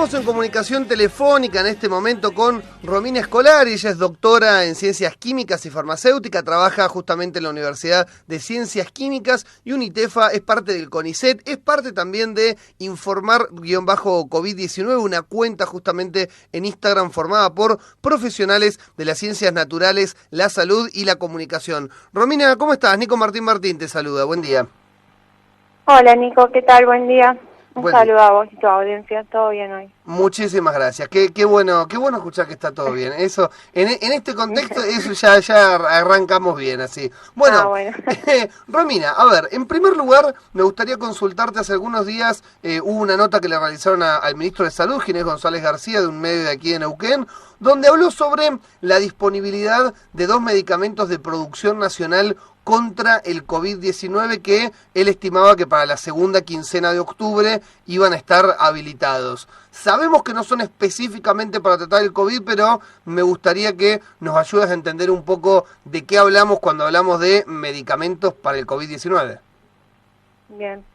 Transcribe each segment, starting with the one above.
Estamos en comunicación telefónica en este momento con Romina Escolari. Ella es doctora en Ciencias Químicas y Farmacéutica, trabaja justamente en la Universidad de Ciencias Químicas y UNITEFA, es parte del CONICET, es parte también de Informar-COVID-19, una cuenta justamente en Instagram formada por profesionales de las ciencias naturales, la salud y la comunicación. Romina, ¿cómo estás? Nico Martín te saluda, buen día. Hola Nico, ¿qué tal? Buen día. Un Buen día. saludo a vos y tu audiencia, todo bien hoy. Muchísimas gracias, qué bueno escuchar que está todo bien. Eso, en este contexto, eso ya arrancamos bien, así. Bueno, Bueno. Romina, a ver, en primer lugar, me gustaría consultarte. Hace algunos días hubo una nota que le realizaron al ministro de Salud, Ginés González García, de un medio de aquí de Neuquén, donde habló sobre la disponibilidad de 2 medicamentos de producción nacional contra el COVID-19 que él estimaba que para la segunda quincena de octubre iban a estar habilitados. Sabemos que no son específicamente para tratar el COVID, pero me gustaría que nos ayudes a entender un poco de qué hablamos cuando hablamos de medicamentos para el COVID-19. Bien.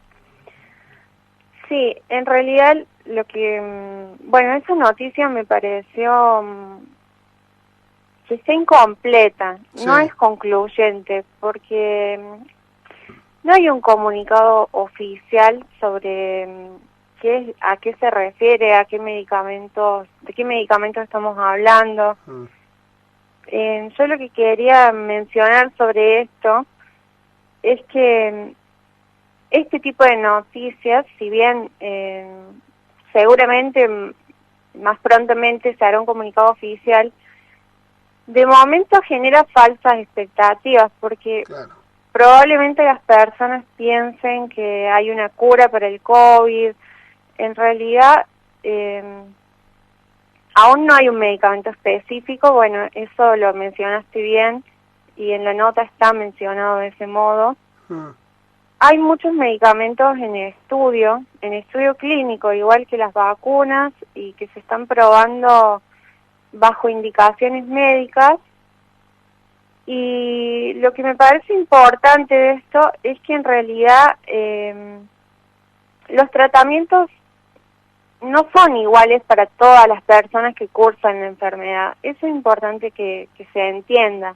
Sí, en realidad lo que... Bueno, esa noticia me pareció que está incompleta, Sí. no es concluyente, porque no hay un comunicado oficial sobre a qué se refiere, de qué medicamentos estamos hablando. Yo lo que quería mencionar sobre esto es que este tipo de noticias, si bien seguramente más prontamente se hará un comunicado oficial, de momento genera falsas expectativas, porque Claro. probablemente las personas piensen que hay una cura para el COVID. En realidad, aún no hay un medicamento específico. Bueno, eso lo mencionaste bien y en la nota está mencionado de ese modo. Hay muchos medicamentos en estudio clínico, igual que las vacunas, y que se están probando bajo indicaciones médicas. Y lo que me parece importante de esto es que en realidad los tratamientos no son iguales para todas las personas que cursan la enfermedad. Eso es importante que se entienda,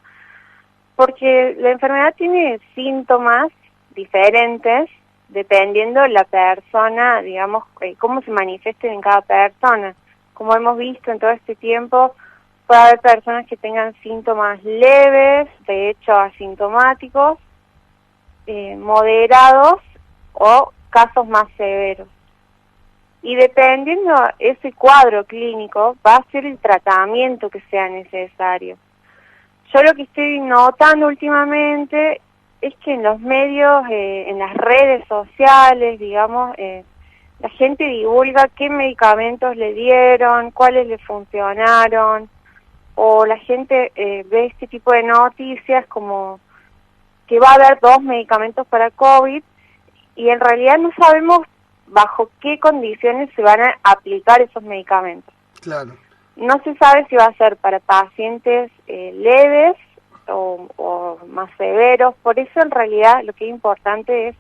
porque la enfermedad tiene síntomas diferentes dependiendo de la persona, digamos, cómo se manifiesten en cada persona. Como hemos visto en todo este tiempo, puede haber personas que tengan síntomas leves, de hecho asintomáticos, moderados o casos más severos. Y dependiendo de ese cuadro clínico, va a ser el tratamiento que sea necesario. Yo lo que estoy notando últimamente es que en los medios, en las redes sociales, digamos, la gente divulga qué medicamentos le dieron, cuáles le funcionaron, o la gente ve este tipo de noticias como que va a haber 2 medicamentos para COVID, y en realidad no sabemos bajo qué condiciones se van a aplicar esos medicamentos. Claro. No se sabe si va a ser para pacientes leves o más severos. Por eso en realidad lo que es importante es,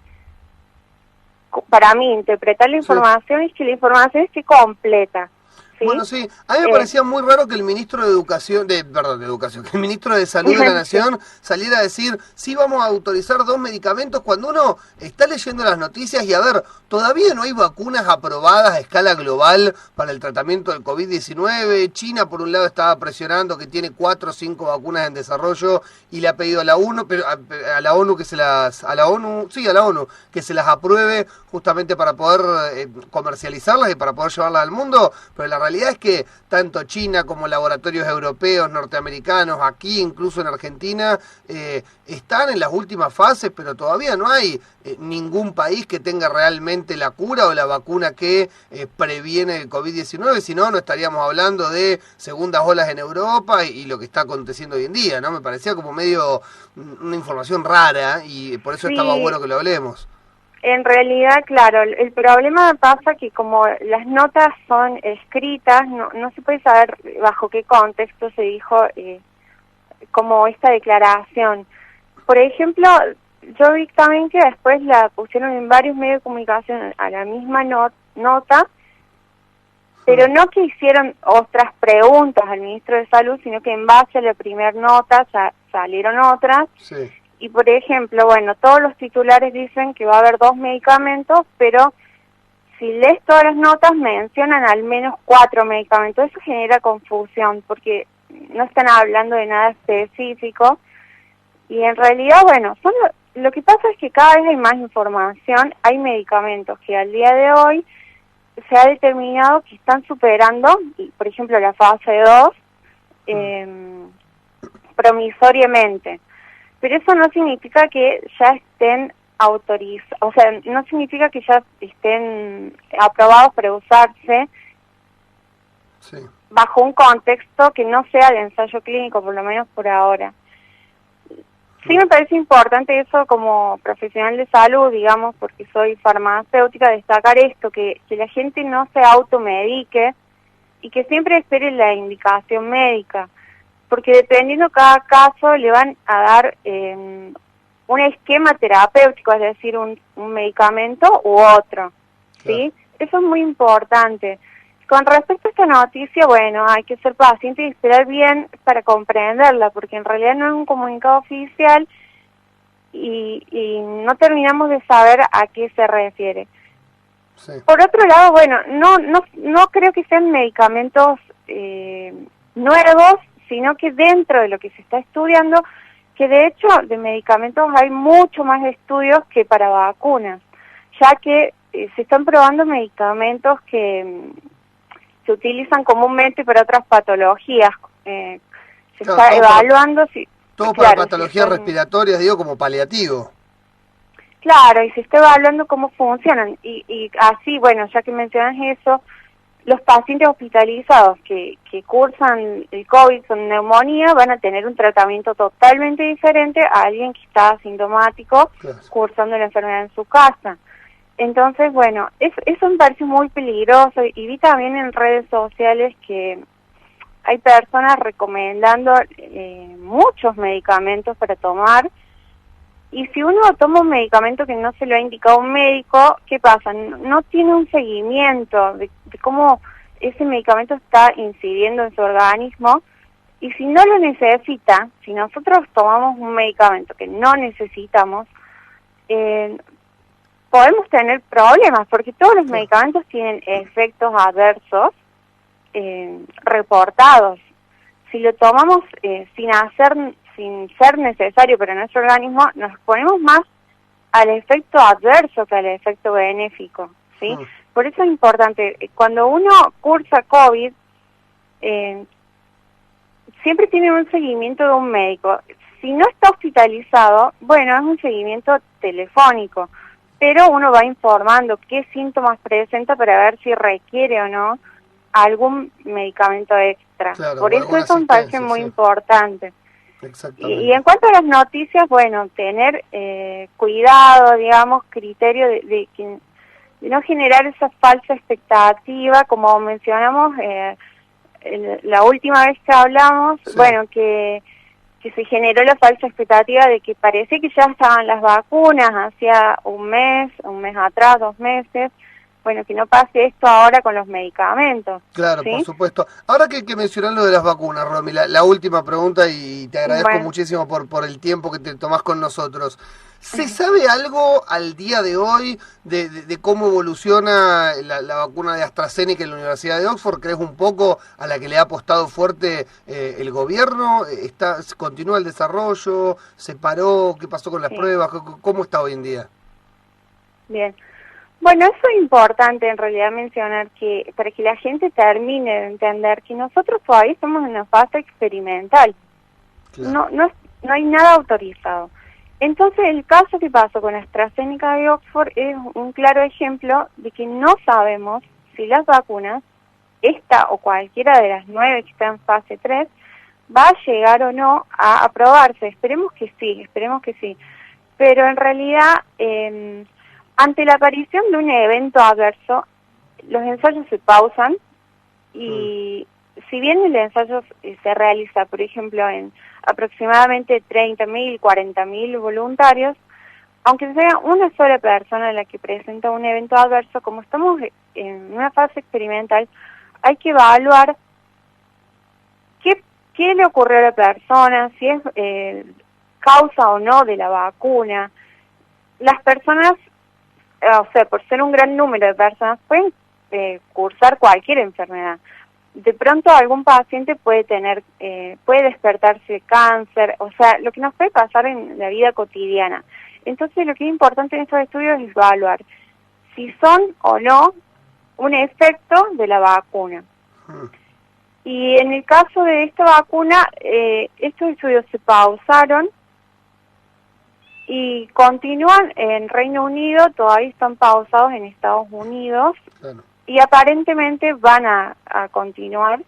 para mí, interpretar la información, y que la información esté completa. ¿Sí? Bueno, sí, a mí me parecía muy raro que el ministro de Educación, que el ministro de Salud de la Nación saliera a decir, sí, vamos a autorizar 2 medicamentos, cuando uno está leyendo las noticias y, a ver, todavía no hay vacunas aprobadas a escala global para el tratamiento del COVID-19. China, por un lado, estaba presionando que tiene 4 o 5 vacunas en desarrollo y le ha pedido a la ONU, a la ONU que se las apruebe justamente para poder comercializarlas y para poder llevarlas al mundo, pero la realidad es que tanto China como laboratorios europeos, norteamericanos, aquí incluso en Argentina, están en las últimas fases, pero todavía no hay ningún país que tenga realmente la cura o la vacuna que previene el COVID-19, si no, no estaríamos hablando de segundas olas en Europa y lo que está aconteciendo hoy en día, ¿no? Me parecía como medio una información rara y por eso estaba bueno que lo hablemos. En realidad, claro, el problema pasa que como las notas son escritas, no se puede saber bajo qué contexto se dijo como esta declaración. Por ejemplo, yo vi también que después la pusieron en varios medios de comunicación a la misma nota, pero no que hicieron otras preguntas al ministro de Salud, sino que en base a la primera nota salieron otras. Sí. Y por ejemplo, bueno, todos los titulares dicen que va a haber 2 medicamentos, pero si lees todas las notas mencionan al menos 4 medicamentos. Eso genera confusión porque no están hablando de nada específico. Y en realidad, bueno, lo que pasa es que cada vez hay más información, hay medicamentos que al día de hoy se ha determinado que están superando, por ejemplo, la fase 2 promisoriamente. Pero eso no significa que ya estén autorizados, o sea, no significa que ya estén aprobados para usarse bajo un contexto que no sea de ensayo clínico, por lo menos por ahora. Sí me parece importante eso como profesional de salud, digamos, porque soy farmacéutica, destacar esto, que la gente no se automedique y que siempre espere la indicación médica, porque dependiendo cada caso le van a dar un esquema terapéutico, es decir, un medicamento u otro, ¿sí? Claro. Eso es muy importante. Con respecto a esta noticia, bueno, hay que ser paciente y esperar bien para comprenderla, porque en realidad no es un comunicado oficial y no terminamos de saber a qué se refiere. Sí. Por otro lado, bueno, no creo que sean medicamentos nuevos, sino que dentro de lo que se está estudiando, que de hecho de medicamentos hay mucho más estudios que para vacunas, ya que se están probando medicamentos que se utilizan comúnmente para otras patologías. Se está evaluando si... Todo para patologías respiratorias, digo, como paliativo. Claro, y se está evaluando cómo funcionan. Y así, bueno, ya que mencionas eso, los pacientes hospitalizados que cursan el COVID con neumonía van a tener un tratamiento totalmente diferente a alguien que está asintomático, claro, cursando la enfermedad en su casa. Entonces, bueno, eso me parece muy peligroso y vi también en redes sociales que hay personas recomendando muchos medicamentos para tomar, y si uno toma un medicamento que no se lo ha indicado un médico, ¿qué pasa? No tiene un seguimiento de cómo ese medicamento está incidiendo en su organismo, y si no lo necesita, si nosotros tomamos un medicamento que no necesitamos, podemos tener problemas, porque todos los medicamentos tienen efectos adversos reportados. Si lo tomamos sin ser necesario para nuestro organismo, nos ponemos más al efecto adverso que al efecto benéfico, ¿sí? Por eso es importante, cuando uno cursa COVID, siempre tiene un seguimiento de un médico. Si no está hospitalizado, bueno, es un seguimiento telefónico, pero uno va informando qué síntomas presenta para ver si requiere o no algún medicamento extra. Claro, por eso me parece muy importante. Y en cuanto a las noticias, bueno, tener cuidado, digamos, criterio de no generar esa falsa expectativa, como mencionamos la última vez que hablamos, bueno, que se generó la falsa expectativa de que parece que ya estaban las vacunas hacía un mes atrás, 2 meses. Bueno, que no pase esto ahora con los medicamentos. Claro, ¿sí? Por supuesto. Ahora que mencionar lo de las vacunas, Romy, la última pregunta, y te agradezco muchísimo por el tiempo que te tomás con nosotros. ¿Se sabe algo al día de hoy de cómo evoluciona la vacuna de AstraZeneca en la Universidad de Oxford? ¿Crees un poco a la que le ha apostado fuerte el gobierno? ¿Continúa el desarrollo? ¿Se paró? ¿Qué pasó con las pruebas? ¿Cómo está hoy en día? Bien. Bueno, eso es importante en realidad mencionar, que para que la gente termine de entender que nosotros todavía estamos en una fase experimental. Claro. No hay nada autorizado. Entonces, el caso que pasó con AstraZeneca de Oxford es un claro ejemplo de que no sabemos si las vacunas, esta o cualquiera de las 9 que están en fase 3, va a llegar o no a aprobarse. Esperemos que sí. Pero en realidad, ante la aparición de un evento adverso, los ensayos se pausan y si bien el ensayo se realiza, por ejemplo, en aproximadamente 30.000, 40.000 voluntarios, aunque sea una sola persona la que presenta un evento adverso, como estamos en una fase experimental, hay que evaluar qué le ocurrió a la persona, si es causa o no de la vacuna. Las personas, o sea, por ser un gran número de personas, pueden cursar cualquier enfermedad. De pronto algún paciente puede tener, puede despertarse cáncer, o sea, lo que nos puede pasar en la vida cotidiana. Entonces lo que es importante en estos estudios es evaluar si son o no un efecto de la vacuna. Y en el caso de esta vacuna, estos estudios se pausaron y continúan en Reino Unido, todavía están pausados en Estados Unidos, Claro. y aparentemente van a continuar,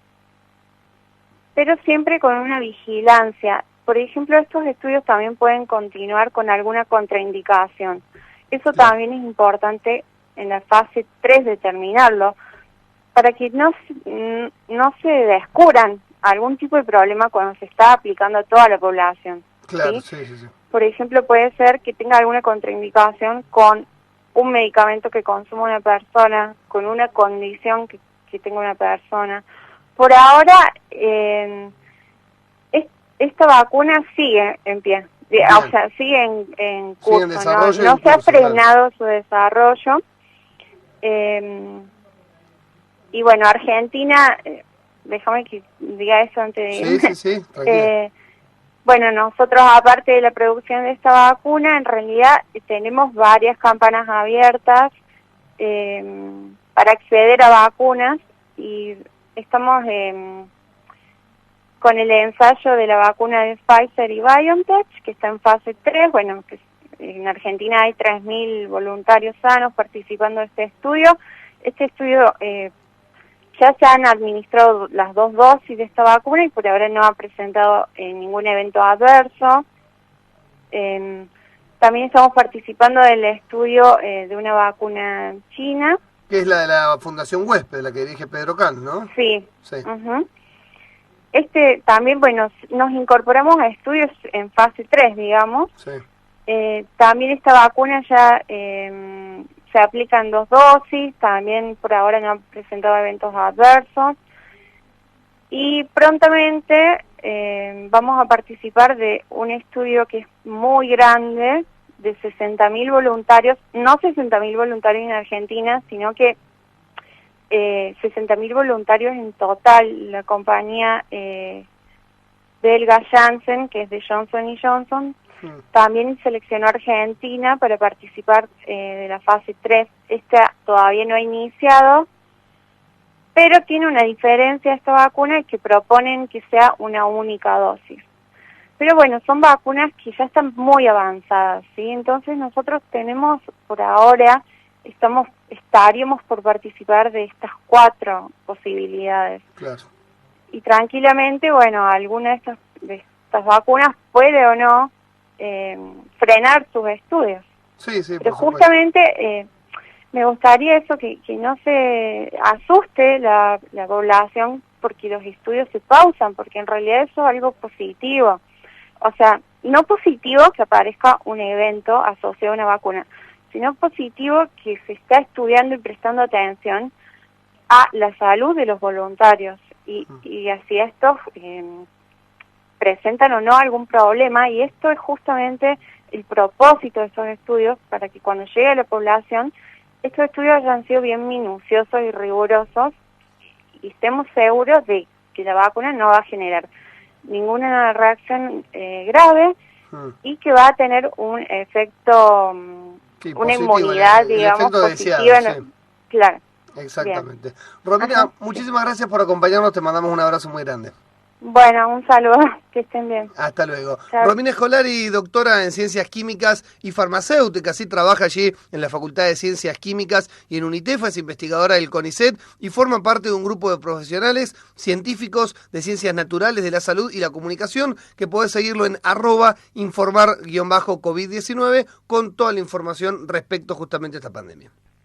pero siempre con una vigilancia. Por ejemplo, estos estudios también pueden continuar con alguna contraindicación. Eso también es importante en la fase 3 determinarlo, para que no se descubran algún tipo de problema cuando se está aplicando a toda la población. Claro, ¿sí? Sí. Por ejemplo, puede ser que tenga alguna contraindicación con un medicamento que consuma una persona, con una condición que tenga una persona. Por ahora, esta vacuna sigue en pie, o sea, sigue en curso, en desarrollo no se ha frenado su desarrollo. Y bueno, Argentina, déjame que diga eso antes de irme. Sí, tranquila. Bueno, nosotros, aparte de la producción de esta vacuna, en realidad tenemos varias campanas abiertas para acceder a vacunas, y estamos con el ensayo de la vacuna de Pfizer y BioNTech, que está en fase 3. Bueno, que en Argentina hay 3.000 voluntarios sanos participando de este estudio. Este estudio ya se han administrado las 2 dosis de esta vacuna y por ahora no ha presentado ningún evento adverso. También estamos participando del estudio de una vacuna china. Que es la de la Fundación Huésped, la que dirige Pedro Can, ¿no? Sí. También, bueno, nos incorporamos a estudios en fase 3, digamos. Sí. También esta vacuna ya se aplica en 2 dosis, también por ahora no ha presentado eventos adversos. Y prontamente vamos a participar de un estudio que es muy grande, de 60.000 voluntarios, no 60.000 voluntarios en Argentina, sino que 60.000 voluntarios en total. La compañía belga Janssen, que es de Johnson & Johnson, también seleccionó a Argentina para participar de la fase 3. Esta todavía no ha iniciado, pero tiene una diferencia esta vacuna, que proponen que sea una única dosis. Pero bueno, son vacunas que ya están muy avanzadas, ¿sí? Entonces nosotros tenemos, por ahora, estaríamos por participar de estas 4 posibilidades. Claro. Y tranquilamente, bueno, alguna de estas vacunas puede o no frenar sus estudios. Sí, pero justamente me gustaría eso, que no se asuste la población porque los estudios se pausan, porque en realidad eso es algo positivo. O sea, no positivo que aparezca un evento asociado a una vacuna, sino positivo que se está estudiando y prestando atención a la salud de los voluntarios, y así estos presentan o no algún problema, y esto es justamente el propósito de estos estudios, para que cuando llegue a la población, estos estudios hayan sido bien minuciosos y rigurosos, y estemos seguros de que la vacuna no va a generar ninguna reacción grave, y que va a tener un efecto, una inmunidad, digamos, positiva. Deseado, Claro. Exactamente. Romina, muchísimas gracias por acompañarnos, te mandamos un abrazo muy grande. Bueno, un saludo, que estén bien. Hasta luego. Chao. Romina Scolari, doctora en Ciencias Químicas y Farmacéuticas, sí, trabaja allí en la Facultad de Ciencias Químicas y en UNITEFA, es investigadora del CONICET y forma parte de un grupo de profesionales científicos de Ciencias Naturales, de la Salud y la Comunicación, que podés seguirlo en @informar-COVID-19 con toda la información respecto justamente a esta pandemia.